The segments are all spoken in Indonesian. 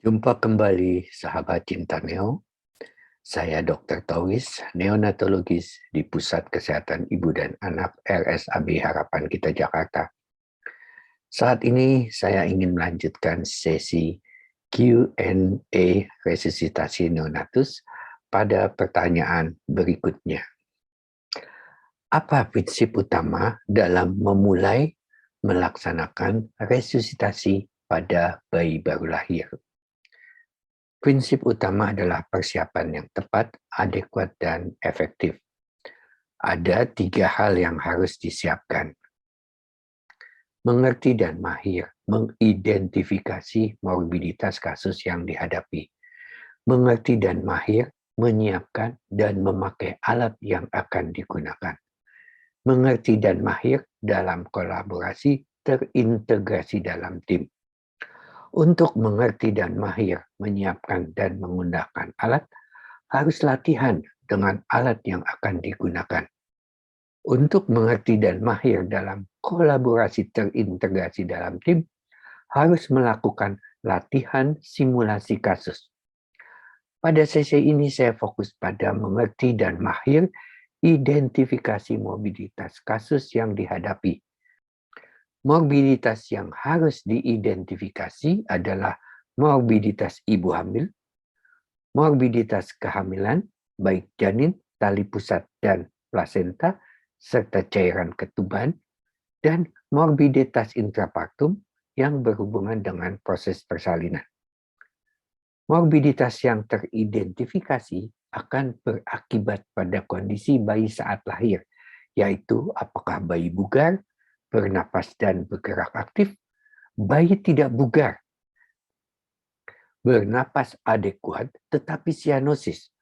Jumpa kembali sahabat cinta Neo. Saya Dr. Tauwis, neonatologis di Pusat Kesehatan Ibu dan Anak RSAB Harapan Kita Jakarta. Saat ini saya ingin melanjutkan sesi Q&A resusitasi neonatus pada pertanyaan berikutnya. Apa prinsip utama dalam memulai melaksanakan resusitasi pada bayi baru lahir? Prinsip utama adalah persiapan yang tepat, adekuat, dan efektif. Ada 3 hal yang harus disiapkan. Mengerti dan mahir mengidentifikasi morbiditas kasus yang dihadapi. Mengerti dan mahir menyiapkan dan memakai alat yang akan digunakan. Mengerti dan mahir dalam kolaborasi terintegrasi dalam tim. Untuk mengerti dan mahir menyiapkan dan menggunakan alat, harus latihan dengan alat yang akan digunakan. Untuk mengerti dan mahir dalam kolaborasi terintegrasi dalam tim, harus melakukan latihan simulasi kasus. Pada sesi ini saya fokus pada mengerti dan mahir identifikasi morbiditas kasus yang dihadapi. Morbiditas yang harus diidentifikasi adalah morbiditas ibu hamil, morbiditas kehamilan, baik janin, tali pusat, dan plasenta, serta cairan ketuban, dan morbiditas intrapartum yang berhubungan dengan proses persalinan. Morbiditas yang teridentifikasi akan berakibat pada kondisi bayi saat lahir, yaitu apakah bayi bugar, bernapas dan bergerak aktif, bayi tidak bugar, bernapas adekuat tetapi sianosis,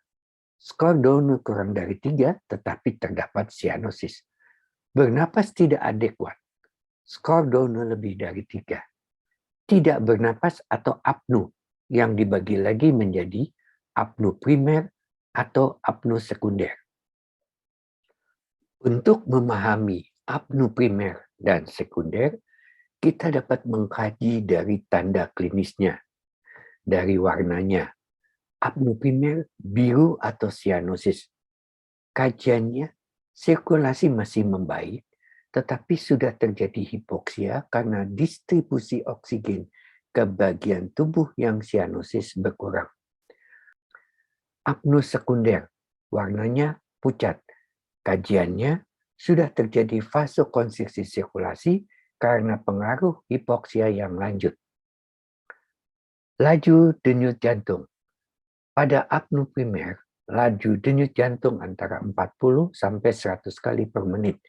skor Down kurang dari 3 tetapi terdapat sianosis, bernapas tidak adekuat, skor Down lebih dari 3, tidak bernapas atau apnu yang dibagi lagi menjadi apnu primer atau apnu sekunder. Untuk memahami apnu primer dan sekunder, kita dapat mengkaji dari tanda klinisnya, dari warnanya. Apnu primer biru atau sianosis. Kajiannya, sirkulasi masih membaik, tetapi sudah terjadi hipoksia karena distribusi oksigen ke bagian tubuh yang sianosis berkurang. Apnu sekunder, warnanya pucat. Kajiannya, sudah terjadi vasokonstriksi sirkulasi karena pengaruh hipoksia yang lanjut. Laju denyut jantung. Pada apnu primer, laju denyut jantung antara 40 sampai 100 kali per menit.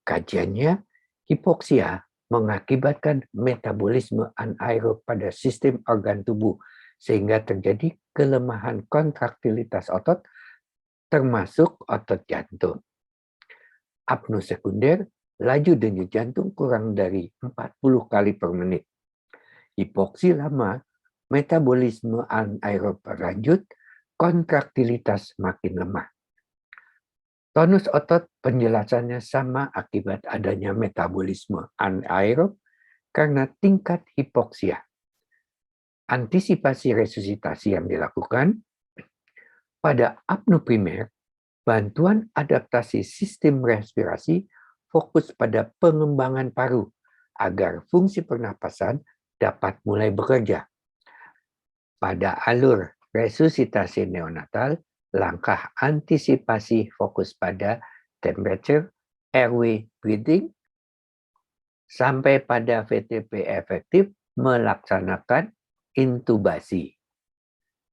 Kajiannya, hipoksia mengakibatkan metabolisme anaerob pada sistem organ tubuh, sehingga terjadi kelemahan kontraktilitas otot, termasuk otot jantung. Apnu sekunder, laju denyut jantung kurang dari 40 kali per menit. Hipoksi lama, metabolisme anaerob berlanjut, kontraktilitas makin lemah. Tonus otot penjelasannya sama akibat adanya metabolisme anaerob karena tingkat hipoksia. Antisipasi resusitasi yang dilakukan pada apnu primer, bantuan adaptasi sistem respirasi fokus pada pengembangan paru agar fungsi pernapasan dapat mulai bekerja. Pada alur resusitasi neonatal, langkah antisipasi fokus pada temperature, airway breathing, sampai pada VTP efektif melaksanakan intubasi.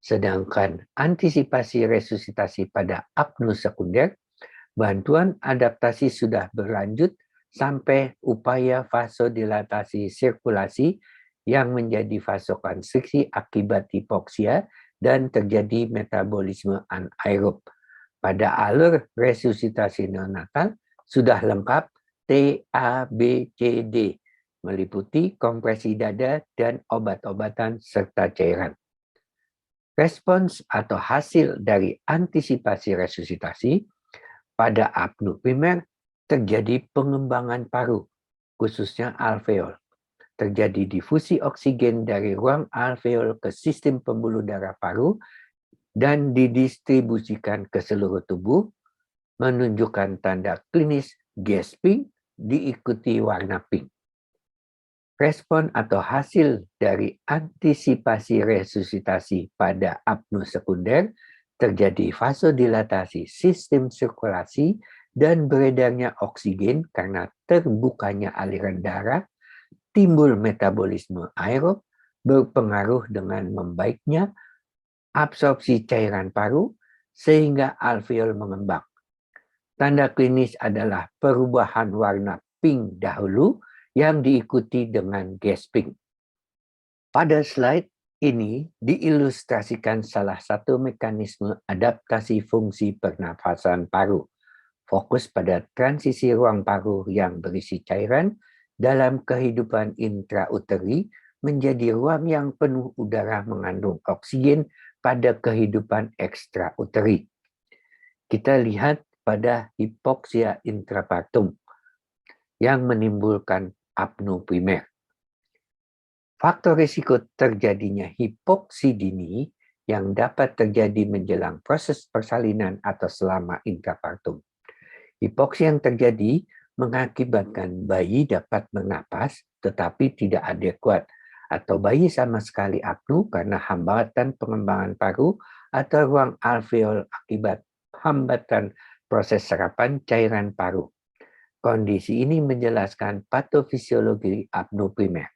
Sedangkan antisipasi resusitasi pada apnu sekunder, bantuan adaptasi sudah berlanjut sampai upaya vasodilatasi sirkulasi yang menjadi vasokonstriksi akibat hipoksia dan terjadi metabolisme anaerob. Pada alur resusitasi neonatal sudah lengkap TABCD, meliputi kompresi dada dan obat-obatan serta cairan. Respons atau hasil dari antisipasi resusitasi pada apnu primer terjadi pengembangan paru, khususnya alveol. terjadi difusi oksigen dari ruang alveol ke sistem pembuluh darah paru dan didistribusikan ke seluruh tubuh, menunjukkan tanda klinis gasping diikuti warna pink. Respon atau hasil dari antisipasi resusitasi pada apnu sekunder terjadi vasodilatasi sistem sirkulasi dan beredarnya oksigen karena terbukanya aliran darah, timbul metabolisme aerob, berpengaruh dengan membaiknya absorpsi cairan paru sehingga alveol mengembang. Tanda klinis adalah perubahan warna pink dahulu yang diikuti dengan gasping. Pada slide ini diilustrasikan salah satu mekanisme adaptasi fungsi pernafasan paru. Fokus pada transisi ruang paru yang berisi cairan dalam kehidupan intrauteri menjadi ruang yang penuh udara mengandung oksigen pada kehidupan ekstrauteri. Kita lihat pada hipoksia intrapartum yang menimbulkan apnu primer. Faktor risiko terjadinya hipoksi dini yang dapat terjadi menjelang proses persalinan atau selama intrapartum. Hipoksi yang terjadi mengakibatkan bayi dapat bernapas tetapi tidak adekuat atau bayi sama sekali apnu karena hambatan pengembangan paru atau ruang alveol akibat hambatan proses serapan cairan paru. Kondisi ini menjelaskan patofisiologi apnu primer.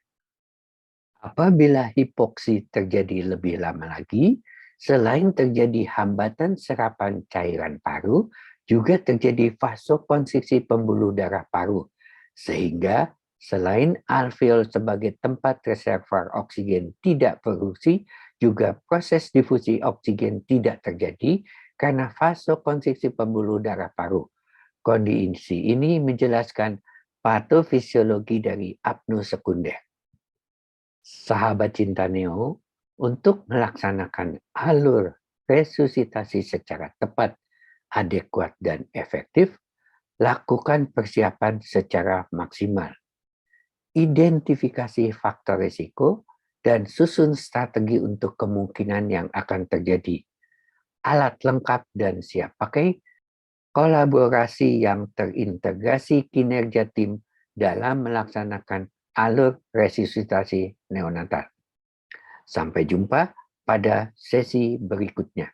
Apabila hipoksi terjadi lebih lama lagi, selain terjadi hambatan serapan cairan paru, juga terjadi vasokonstriksi pembuluh darah paru. Sehingga selain alveol sebagai tempat reservoir oksigen tidak berfungsi, juga proses difusi oksigen tidak terjadi karena vasokonstriksi pembuluh darah paru. Kondisi ini menjelaskan patofisiologi dari apnu sekunder. Sahabat Cinta Neo, untuk melaksanakan alur resusitasi secara tepat, adekuat, dan efektif, lakukan persiapan secara maksimal. Identifikasi faktor risiko dan susun strategi untuk kemungkinan yang akan terjadi. Alat lengkap dan siap pakai, kolaborasi yang terintegrasi kinerja tim dalam melaksanakan alur resusitasi neonatal. Sampai jumpa pada sesi berikutnya.